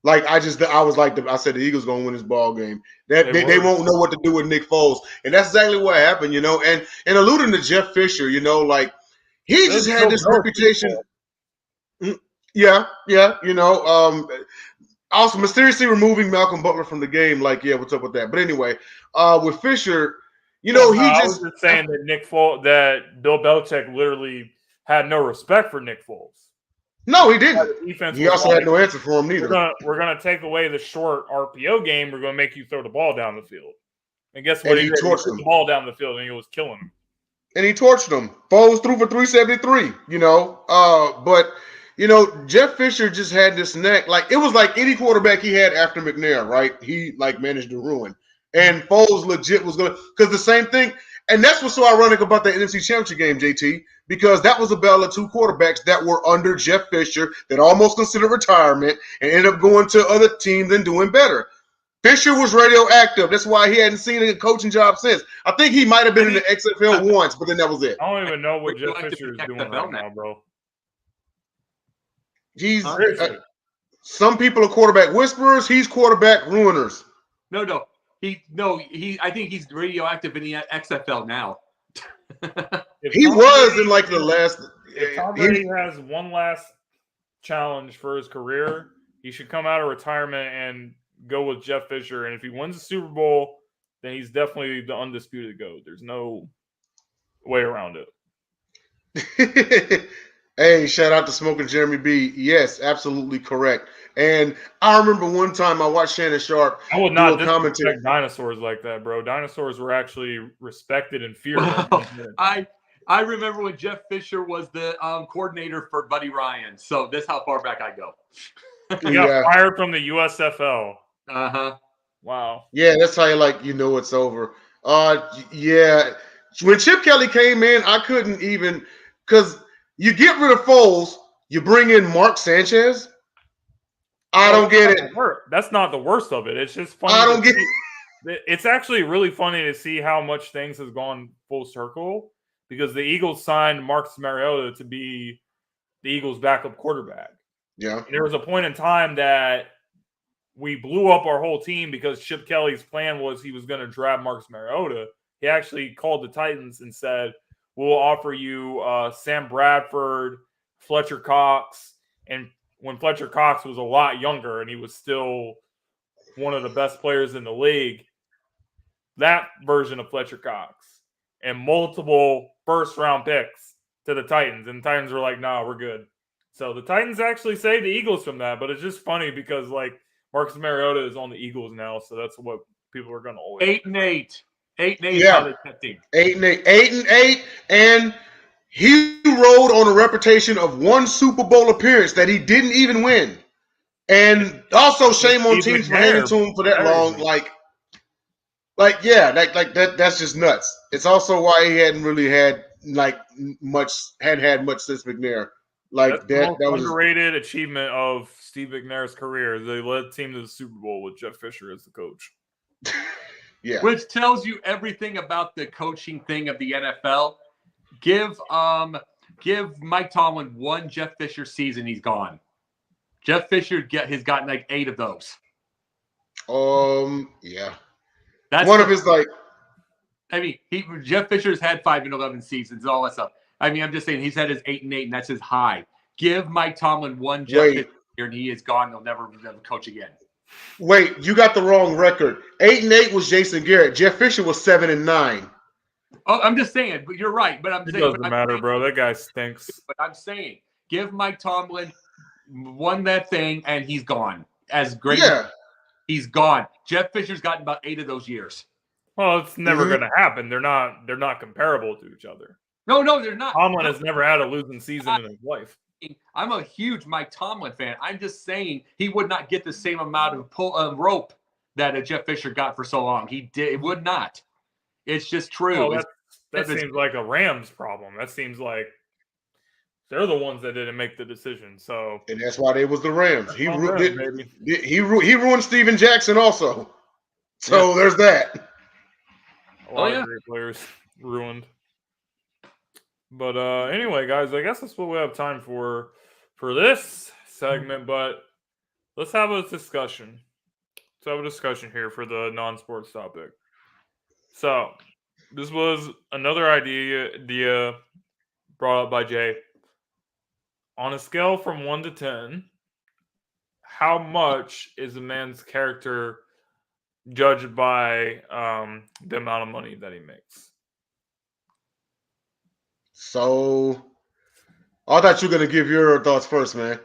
Like I said the Eagles gonna win this ball game. They won't know what to do with Nick Foles, and that's exactly what happened, And alluding to Jeff Fisher, he just had this reputation. Yeah, also mysteriously removing Malcolm Butler from the game. Like, yeah, what's up with that? But anyway, with Fisher, I was just saying that Bill Belichick literally had no respect for Nick Foles. No, he didn't. He also had no answer for him neither. We're gonna take away the short RPO game. We're gonna make you throw the ball down the field. And guess what? He threw the ball down the field, and he was killing him. And he torched him. Foles threw for 373. But Jeff Fisher just had this neck. Like it was like any quarterback he had after McNair, right? He managed to ruin. And Foles legit was going to, because the same thing. And that's what's so ironic about the NFC Championship game, JT, because that was a battle of two quarterbacks that were under Jeff Fisher that almost considered retirement and ended up going to other teams and doing better. Fisher was radioactive. That's why he hadn't seen a coaching job since. I think he might have been in the XFL once, but then that was it. I don't even know what Jeff Fisher is doing right now, bro. He's some people are quarterback whisperers. He's quarterback ruiners. No. I think he's radioactive in the XFL now. He was in like the last. If Tom Brady has one last challenge for his career, he should come out of retirement and go with Jeff Fisher. And if he wins the Super Bowl, then he's definitely the undisputed GOAT. There's no way around it. Hey, shout out to Smoking Jeremy B. Yes, absolutely correct. And I remember one time I watched Shannon Sharp. I would not disrespect dinosaurs like that, bro. Dinosaurs were actually respected and feared. Well, I remember when Jeff Fisher was the coordinator for Buddy Ryan. So that's how far back I go. He got fired from the USFL. Uh-huh. Wow. Yeah, that's how it's over. Yeah. When Chip Kelly came in, I couldn't even – because you get rid of Foles, you bring in Mark Sanchez. I don't get it. That's not the worst of it. It's just funny. I don't get it. It's actually really funny to see how much things has gone full circle because the Eagles signed Marcus Mariota to be the Eagles' backup quarterback. Yeah. And there was a point in time that we blew up our whole team because Chip Kelly's plan was he was going to draft Marcus Mariota. He actually called the Titans and said, "We'll offer you Sam Bradford, Fletcher Cox, and when Fletcher Cox was a lot younger and he was still one of the best players in the league, that version of Fletcher Cox, and multiple first-round picks to the Titans. And the Titans were like, nah, we're good. So the Titans actually saved the Eagles from that, but it's just funny because, like, Marcus Mariota is on the Eagles now, so that's what people are going to always. 8-8. 8-8 is Yeah. how they kept him. 8-8. 8-8. And he rode on a reputation of one Super Bowl appearance that he didn't even win. And also shame on teams for hanging to him for that long. Like that's just nuts. It's also why he hadn't really had much since McNair. Like that's that the most was underrated achievement of Steve McNair's career. They led the team to the Super Bowl with Jeff Fisher as the coach. yeah. Which tells you everything about the coaching thing of the NFL. Give Mike Tomlin one Jeff Fisher season, he's gone. Jeff Fisher has gotten like 8 of those. Yeah. That's one of his like. I mean, Jeff Fisher's had 5-11 seasons and all that stuff. I mean, I'm just saying he's had his 8-8, and that's his high. Give Mike Tomlin one Jeff Fisher year, and he is gone. He'll never coach again. Wait, you got the wrong record. 8-8 was Jason Garrett. Jeff Fisher was 7-9. Oh, I'm just saying, but you're right. But I'm It saying doesn't matter, bro. That guy stinks. But I'm saying, give Mike Tomlin one that thing, and he's gone. As great, he's gone. Jeff Fisher's gotten about 8 of those years. Well, it's never going to happen. They're not comparable to each other. No, they're not. Tomlin has never had a losing season in his life. I'm a huge Mike Tomlin fan. I'm just saying he would not get the same amount of rope that Jeff Fisher got for so long. He did. It would not. It's just true. Well, that seems like a Rams problem. That seems like they're the ones that didn't make the decision. So, and that's why they was the Rams. He ruined Steven Jackson also. So there's that. A lot of great players ruined. But anyway, guys, I guess that's what we have time for this segment. But let's have a discussion. Let's have a discussion here for the non-sports topic. So this was another idea brought up by Jay. On a scale from 1 to 10, how much is a man's character judged by the amount of money that he makes? So, I thought you were going to give your thoughts first, man.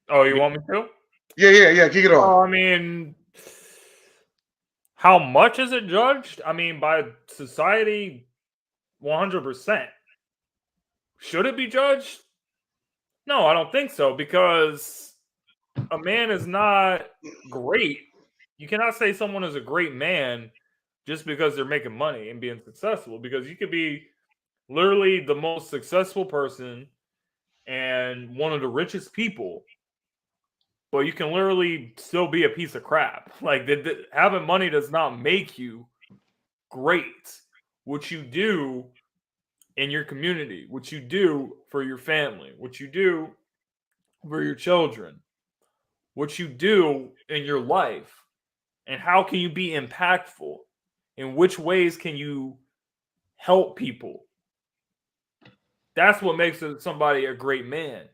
Oh, you want me to? Yeah. Kick it off. I mean, how much is it judged? I mean, by society, 100%. Should it be judged? No, I don't think so, because a man is not great. You cannot say someone is a great man just because they're making money and being successful, because you could be literally the most successful person and one of the richest people, but you can literally still be a piece of crap. Like, having money does not make you great. What you do in your community, what you do for your family, what you do for your children, what you do in your life, and how can you be impactful? In which ways can you help people? That's what makes somebody a great man.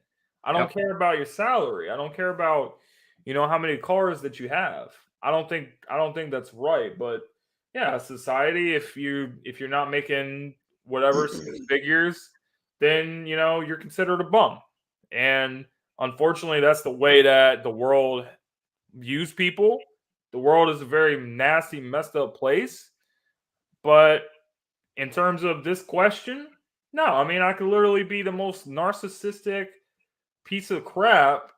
I don't care about your salary. I don't care about, how many cars that you have. I don't think that's right. But yeah, society, if you're not making whatever figures, then you're considered a bum. And unfortunately, that's the way that the world views people. The world is a very nasty, messed up place. But in terms of this question, no, I mean, I could literally be the most narcissistic piece of crap,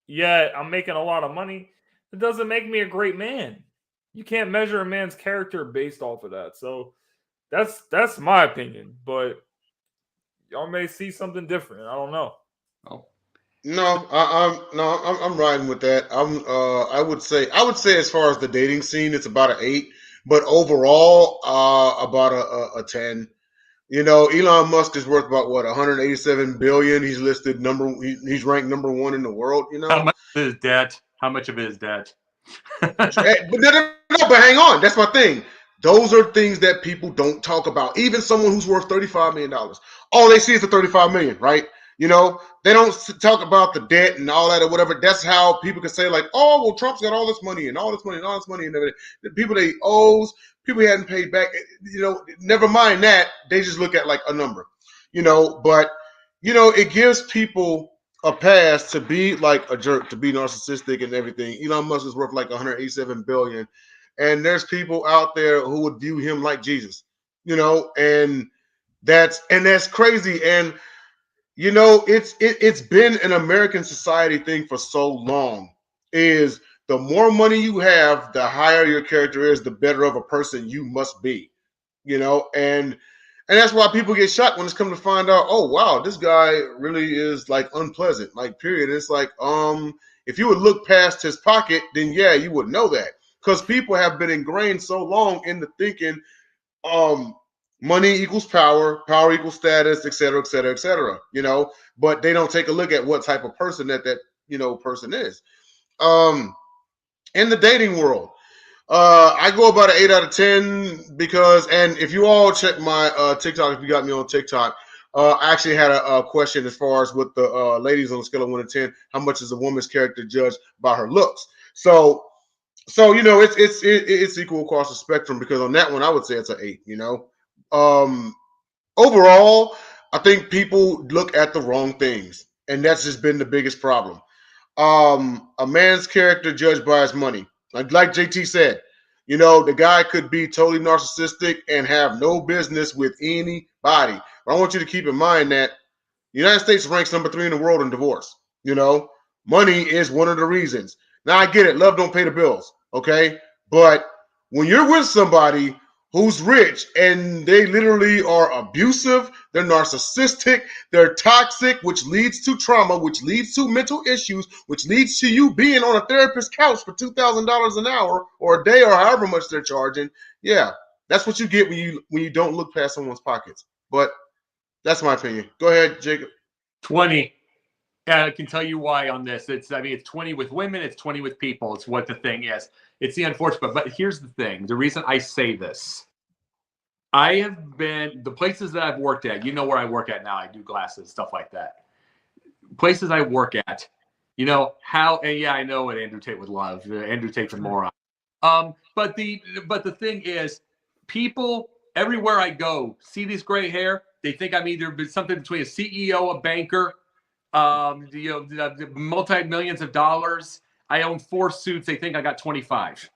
yet I'm making a lot of money. It doesn't make me a great man. You can't measure a man's character based off of that. So that's my opinion, but y'all may see something different. I don't know. No, I'm riding with that. I would say as far as the dating scene, it's about an 8, but overall, about a 10. Elon Musk is worth about 187 billion. He's listed he's ranked number 1 in the world. How much of his debt? How much of his debt? But hang on. That's my thing. Those are things that people don't talk about. Even someone who's worth $35 million, all they see is the $35 million, right? You know, they don't talk about the debt and all that or whatever. That's how people can say like, oh, well, Trump's got all this money and all this money and all this money and everything. The people they owes, people he hadn't paid back. You know, never mind that. They just look at like a number. You know, but you know, it gives people a pass to be like a jerk, to be narcissistic and everything. Elon Musk is worth like 187 billion, and there's people out there who would view him like Jesus. You know, and that's crazy. And you know, it's been an American society thing for so long. Is the more money you have, the higher your character is, the better of a person you must be. You know, and that's why people get shocked when it's come to find out, oh wow, this guy really is like unpleasant, like period. It's like, if you would look past his pocket, then yeah, you would know that. Because people have been ingrained so long into thinking, money equals power, power equals status, et cetera, et cetera, et cetera. You know, but they don't take a look at what type of person that you know person is. In the dating world, I go about an 8 out of 10 because, and if you all check my TikTok, if you got me on TikTok, I actually had a question as far as with the ladies on a scale of 1 to 10, how much is a woman's character judged by her looks? So you know, it's equal across the spectrum, because on that one I would say it's an 8. You know, overall, I think people look at the wrong things, and that's just been the biggest problem. A man's character judged by his money. Like JT said, you know, the guy could be totally narcissistic and have no business with anybody. But I want you to keep in mind that the United States ranks number 3 in the world in divorce. You know, money is one of the reasons. Now I get it. Love don't pay the bills. Okay. But when you're with somebody who's rich and they literally are abusive, they're narcissistic, they're toxic, which leads to trauma, which leads to mental issues, which leads to you being on a therapist's couch for $2,000 an hour or a day or however much they're charging. Yeah, that's what you get when you don't look past someone's pockets. But that's my opinion. Go ahead, Jacob. 20. Yeah, I can tell you why on this. It's 20 with women, it's 20 with people. It's what the thing is. It's the unfortunate. But here's the thing. The reason I say this, I have been, the places that I've worked at, you know where I work at now. I do glasses, stuff like that. Places I work at, you know, how, and yeah, I know what Andrew Tate would love. Andrew Tate's a moron. But the thing is, people everywhere I go see these gray hair. They think I'm either something between a CEO, a banker, you know, multi-millions of dollars. I own 4 suits. They think I got 25.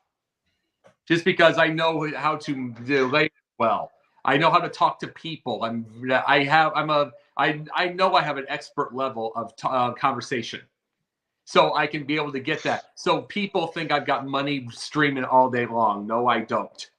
Just because I know how to relate well. I know how to talk to people. I know I have an expert level of conversation. So I can be able to get that. So people think I've got money streaming all day long. No, I don't.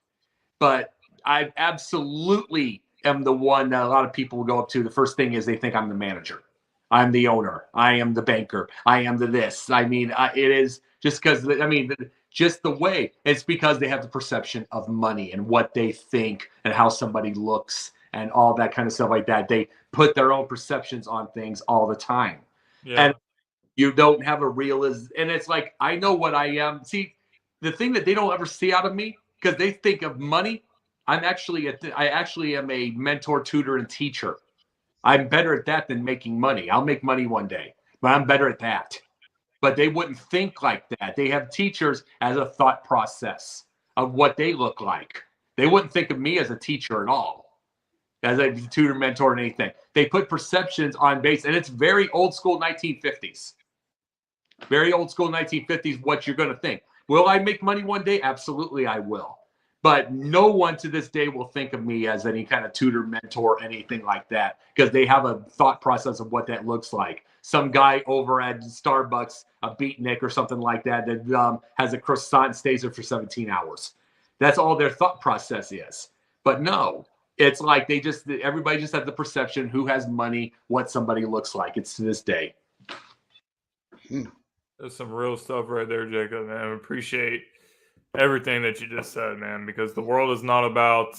But I absolutely am the one that a lot of people will go up to. The first thing is they think I'm the manager. I'm the owner. I am the banker. I am the this. I mean, it is just because, I mean, just the way. It's because they have the perception of money and what they think and how somebody looks and all that kind of stuff like that. They put their own perceptions on things all the time. Yeah. And you don't have a realism. And it's like, I know what I am. See, the thing that they don't ever see out of me, because they think of money, I actually am a mentor, tutor, and teacher. I'm better at that than making money. I'll make money one day, but I'm better at that. But they wouldn't think like that. They have teachers as a thought process of what they look like. They wouldn't think of me as a teacher at all, as a tutor, mentor, and anything. They put perceptions on base, and it's very old school 1950s. Very old school 1950s, what you're going to think. Will I make money one day? Absolutely, I will. But no one to this day will think of me as any kind of tutor, mentor, anything like that, because they have a thought process of what that looks like. Some guy over at Starbucks, a beatnik or something like that, that has a croissant and stays there for 17 hours. That's all their thought process is. But no, it's like everybody just has the perception who has money, what somebody looks like. It's to this day. That's some real stuff right there, Jacob, man. I appreciate everything that you just said, man, because the world is not about,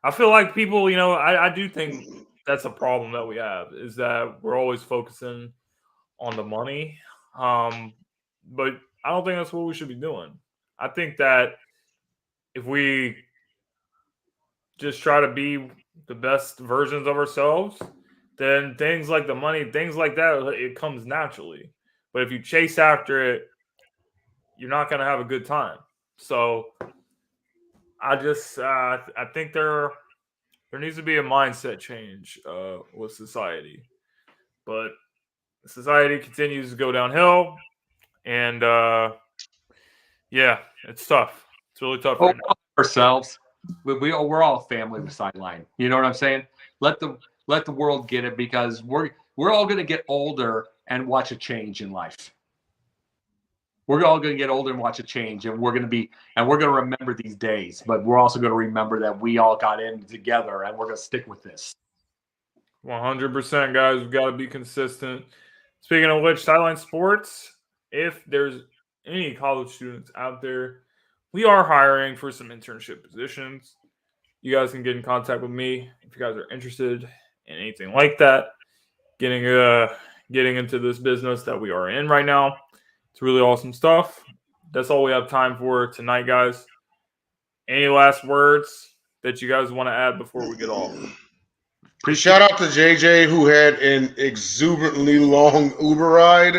I feel like people, you know, I do think that's a problem that we have, is that we're always focusing on the money. But I don't think that's what we should be doing. I think that if we just try to be the best versions of ourselves, then things like the money, things like that, it comes naturally. But if you chase after it, you're not going to have a good time. So I think there needs to be a mindset change with society. But society continues to go downhill, and yeah, it's tough. It's really tough right now. Ourselves, we're all family with sideline. You know what I'm saying? Let the world get it, because we're all going to get older and watch a change in life. We're all going to get older and watch a change, and we're going to remember these days. But we're also going to remember that we all got in together, and we're going to stick with this. 100%, guys. We've got to be consistent. Speaking of which, Sideline Sports, if there's any college students out there, we are hiring for some internship positions. You guys can get in contact with me if you guys are interested in anything like that. Getting into this business that we are in right now. It's really awesome stuff. That's all we have time for tonight, guys. Any last words that you guys want to add before we get off? Shout out to JJ, who had an exuberantly long Uber ride.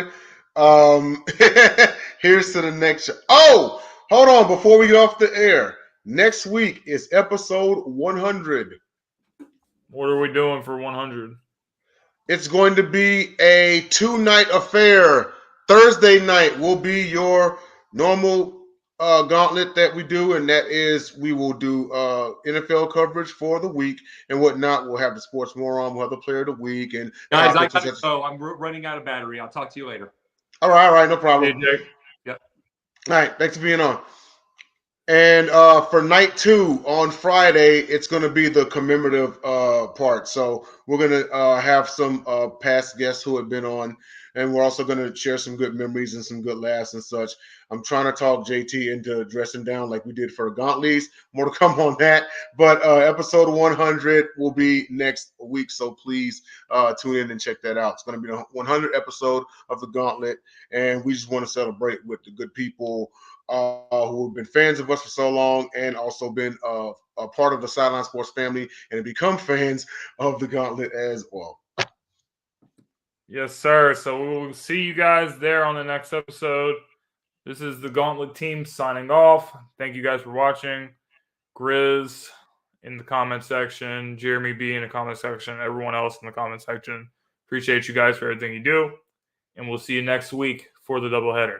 Here's to the next show. Oh, hold on. Before we get off the air, next week is episode 100. What are we doing for 100? It's going to be a 2-night affair. Thursday night will be your normal gauntlet that we do, and that is we will do NFL coverage for the week and whatnot. We'll have the Sports Moron, we'll have the Player of the Week. And guys, I gotta go. I'm running out of battery. I'll talk to you later. All right, no problem. Hey, Jake. Yep. All right, thanks for being on. And for night 2 on Friday, it's going to be the commemorative part. So we're going to have some past guests who have been on, and we're also going to share some good memories and some good laughs and such. I'm trying to talk JT into dressing down like we did for Gauntlets. More to come on that. But episode 100 will be next week, so please tune in and check that out. It's going to be the 100th episode of the Gauntlet, and we just want to celebrate with the good people who have been fans of us for so long and also been a part of the Sideline Sports family and become fans of the Gauntlet as well. Yes, sir. So we will see you guys there on the next episode. This is the Gauntlet team signing off. Thank you guys for watching. Grizz in the comment section, Jeremy B in the comment section, everyone else in the comment section. Appreciate you guys for everything you do. And we'll see you next week for the doubleheader.